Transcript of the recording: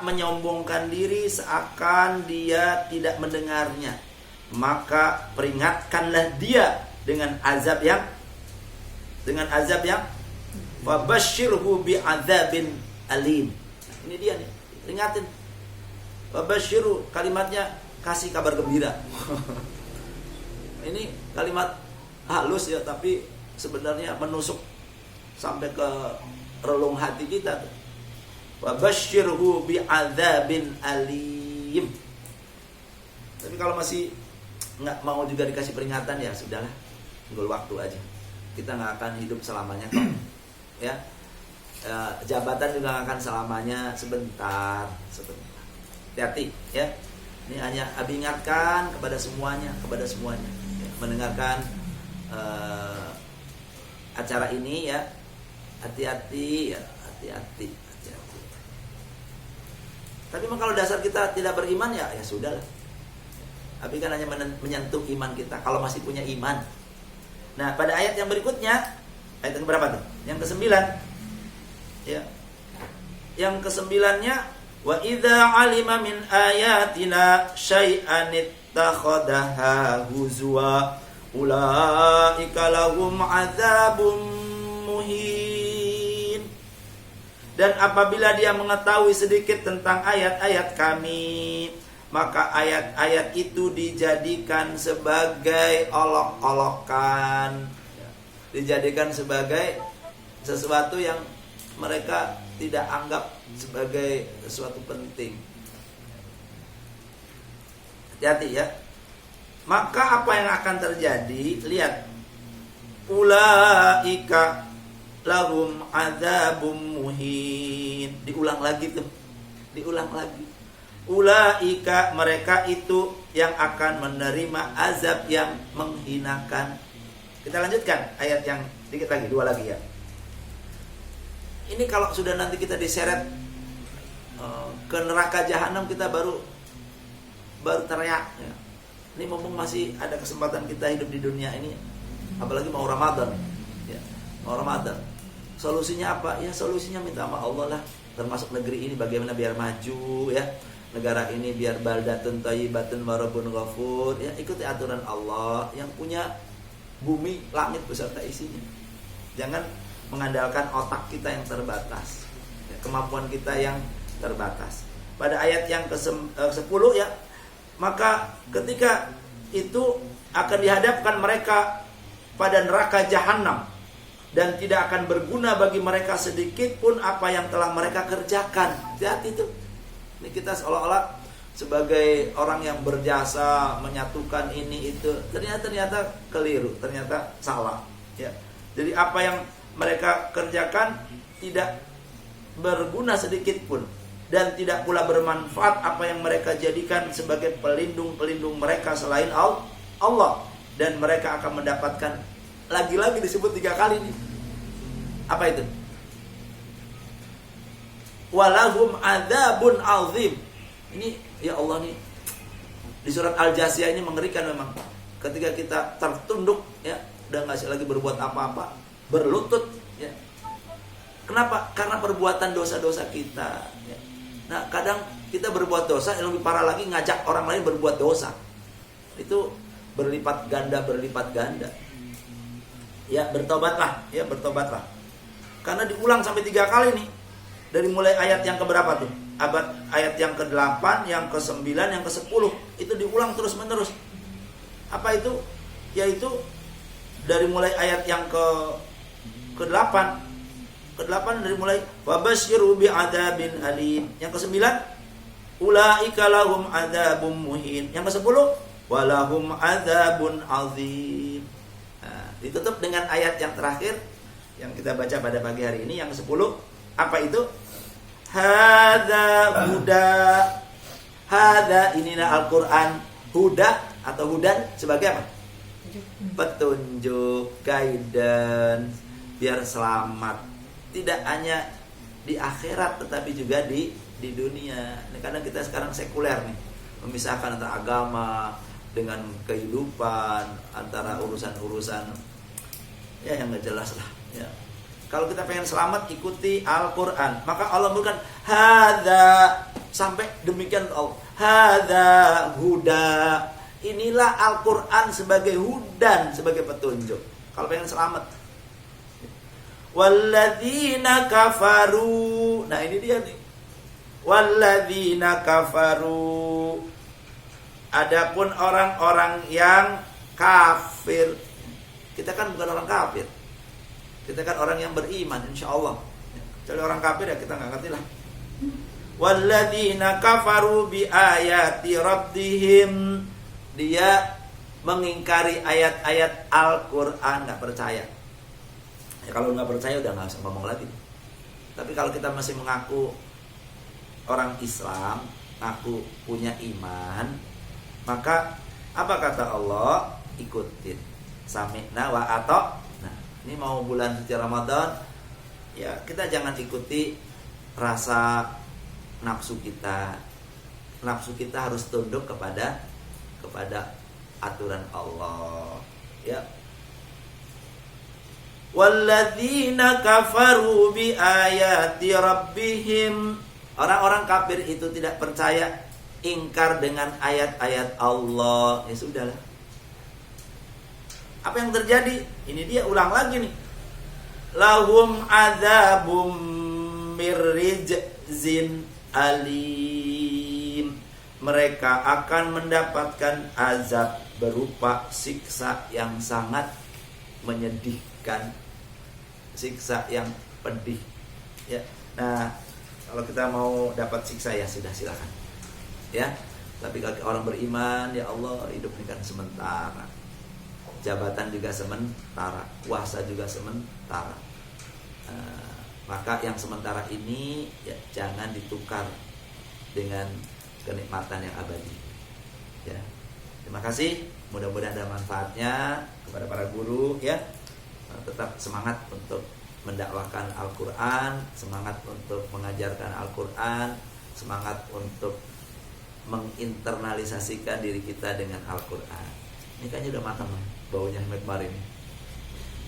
menyombongkan diri seakan dia tidak mendengarnya, maka peringatkanlah dia dengan azab yang fabashshirhu bi'adzabin alim. Ini dia nih, peringatin. Fabashshirhu, kalimatnya kasih kabar gembira. Ini kalimat halus ya, tapi sebenarnya menusuk sampai ke relung hati kita. Fabashshirhu bi'adzabin alim. Tapi kalau masih nggak mau juga dikasih peringatan, ya sudahlah, tunggu waktu aja. Kita nggak akan hidup selamanya kok. Ya, jabatan juga nggak akan selamanya, sebentar. Hati-hati ya. Ini hanya Abi ingatkan kepada semuanya, ya, mendengarkan acara ini ya. Hati-hati ya, hati-hati. Tapi memang kalau dasar kita tidak beriman, ya sudahlah. Abi kan hanya menyentuh iman kita kalau masih punya iman. Nah, pada ayat yang berikutnya, ayat yang berapa tuh? Yang ke-9. Ya. Yang ke-9-nya, wa idza 'alima min ayatina syai'an ittakhadaha huzwa ulaika lahum 'adzabun muhin. Dan apabila dia mengetahui sedikit tentang ayat-ayat kami, maka ayat-ayat itu dijadikan sebagai olok-olokan, dijadikan sebagai sesuatu yang mereka tidak anggap sebagai sesuatu penting. Hati-hati ya. Maka apa yang akan terjadi? Lihat, ulaika lahum adzabum muhin. Diulang lagi tuh, diulang lagi. Ulaika, mereka itu yang akan menerima azab yang menghinakan. Kita lanjutkan ayat yang dikit lagi, 2 lagi ya. Ini kalau sudah nanti kita diseret ke neraka jahanam, kita baru teriak ya. Ini mumpung masih ada kesempatan kita hidup di dunia ini, apalagi mau Ramadan ya. Mau Ramadan, solusinya apa? Ya solusinya minta sama Allah lah. Termasuk negeri ini bagaimana biar maju ya. Negara ini biar baldatun thayyibatun wa rabbun ghafur ya. Ikuti aturan Allah yang punya bumi, langit beserta isinya. Jangan mengandalkan otak kita yang terbatas ya, kemampuan kita yang terbatas. Pada ayat yang ke-10 ya, maka ketika itu akan dihadapkan mereka pada neraka jahanam, dan tidak akan berguna bagi mereka sedikit pun apa yang telah mereka kerjakan. Hati-hati itu. Ini kita seolah-olah sebagai orang yang berjasa menyatukan ini itu, ternyata keliru, ternyata salah ya. Jadi apa yang mereka kerjakan tidak berguna sedikit pun, dan tidak pula bermanfaat apa yang mereka jadikan sebagai pelindung mereka selain Allah. Dan mereka akan mendapatkan, lagi-lagi disebut 3 kali nih. Apa itu? Walahum adzabun azim. Ini ya Allah nih, di surat Al-Jasiyah ini mengerikan memang. Ketika kita tertunduk ya, udah nggak lagi berbuat apa-apa, berlutut ya. Kenapa? Karena perbuatan dosa-dosa kita ya. Nah, kadang kita berbuat dosa, yang lebih parah lagi ngajak orang lain berbuat dosa. Itu berlipat ganda. Ya, bertobatlah. Karena diulang sampai 3 kali nih. Dari mulai ayat yang keberapa tuh? Ayat yang ke-8, yang ke-9, yang ke-10. Itu diulang terus-menerus. Apa itu? Yaitu dari mulai ayat yang ke-8. Ke-8 dari mulai wabashshiru bi'adzabin alim. Yang ke-9, ulaika lahum adzabum muhin. Yang ke-10, walahum adzabun azim. Nah, ditutup dengan ayat yang terakhir yang kita baca pada pagi hari ini, yang ke-10. Apa itu? Hadza huda. Hadza, inilah Al-Quran. Huda atau hudan sebagai apa? Petunjuk, guidance, biar selamat. Tidak hanya di akhirat, tetapi juga di dunia. Ini kadang kita sekarang sekuler nih, memisahkan antara agama dengan kehidupan, antara urusan-urusan ya yang nggak jelas lah ya. Kalau kita pengen selamat, ikuti Al-Quran. Maka Allah berikan hadza Sampai demikian Allah. Hadza huda. Inilah Al-Qur'an sebagai hudan, sebagai petunjuk. Kalau pengen selamat. Walladzina kafaru. Nah, ini dia nih. Walladzina kafaru. Adapun orang-orang yang kafir. Kita kan bukan orang kafir. Kita kan orang yang beriman, insyaallah. Jadi orang kafir ya kita nggak ngerti lah. Walladzina kafaru bi ayati rabbihim. Dia mengingkari ayat-ayat Al-Qur'an, nggak percaya. Ya, kalau nggak percaya udah nggak usah ngomong lagi. Tapi kalau kita masih mengaku orang Islam, ngaku punya iman, maka apa kata Allah? Ikutin. Sami'na wa ato'. Nah, ini mau bulan suci Ramadan, ya kita jangan ikuti rasa nafsu kita. Nafsu kita harus tunduk kepada aturan Allah. Ya. Walladzina kafaru bi ayati rabbihim. Orang-orang kafir itu tidak percaya, ingkar dengan ayat-ayat Allah. Ya sudahlah. Apa yang terjadi? Ini dia ulang lagi nih. Lahum adzabum mirrijzin alim. Mereka akan mendapatkan azab berupa siksa yang sangat menyedihkan, siksa yang pedih. Ya. Nah, kalau kita mau dapat siksa ya sudah silakan. Ya. Tapi kalau orang beriman, ya Allah, hidup ini kan sementara. Jabatan juga sementara, kuasa juga sementara. Maka yang sementara ini ya jangan ditukar dengan kenikmatan yang abadi. Ya. Terima kasih. Mudah-mudahan ada manfaatnya kepada para guru ya. Tetap semangat untuk mendakwahkan Al-Qur'an, semangat untuk mengajarkan Al-Qur'an, semangat untuk menginternalisasikan diri kita dengan Al-Qur'an. Ini kayaknya udah matang baunya kemarin ini.